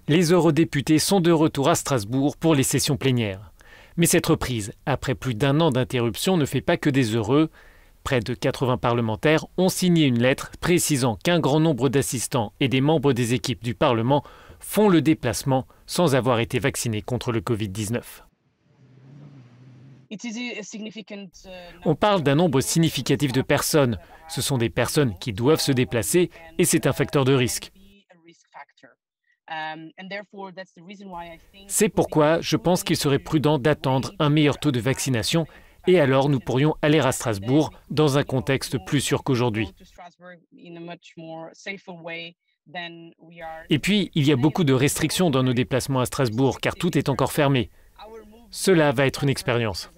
Les eurodéputés sont de retour à Strasbourg pour les sessions plénières. Mais cette reprise, après plus d'un an d'interruption, ne fait pas que des heureux. Près de 80 parlementaires ont signé une lettre précisant qu'un grand nombre d'assistants et des membres des équipes du Parlement font le déplacement sans avoir été vaccinés contre le Covid-19. On parle d'un nombre significatif de personnes. Ce sont des personnes qui doivent se déplacer et c'est un facteur de risque. C'est pourquoi je pense qu'il serait prudent d'attendre un meilleur taux de vaccination et alors nous pourrions aller à Strasbourg dans un contexte plus sûr qu'aujourd'hui. Et puis, il y a beaucoup de restrictions dans nos déplacements à Strasbourg car tout est encore fermé. Cela va être une expérience.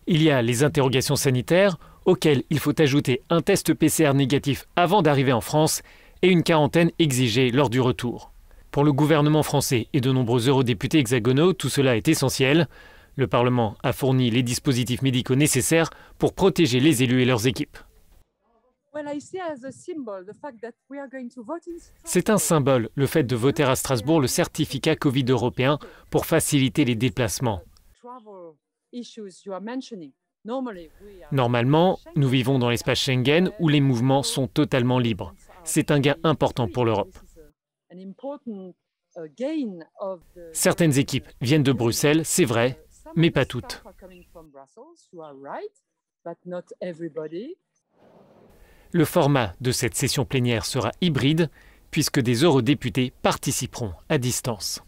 Il y a les interrogations sanitaires, auxquelles il faut ajouter un test PCR négatif avant d'arriver en France et une quarantaine exigée lors du retour. Pour le gouvernement français et de nombreux eurodéputés hexagonaux, tout cela est essentiel. Le Parlement a fourni les dispositifs médicaux nécessaires pour protéger les élus et leurs équipes. C'est un symbole, le fait de voter à Strasbourg le certificat Covid européen pour faciliter les déplacements. Normalement, nous vivons dans l'espace Schengen où les mouvements sont totalement libres. C'est un gain important pour l'Europe. Certaines équipes viennent de Bruxelles, c'est vrai, mais pas toutes. Le format de cette session plénière sera hybride puisque des eurodéputés participeront à distance.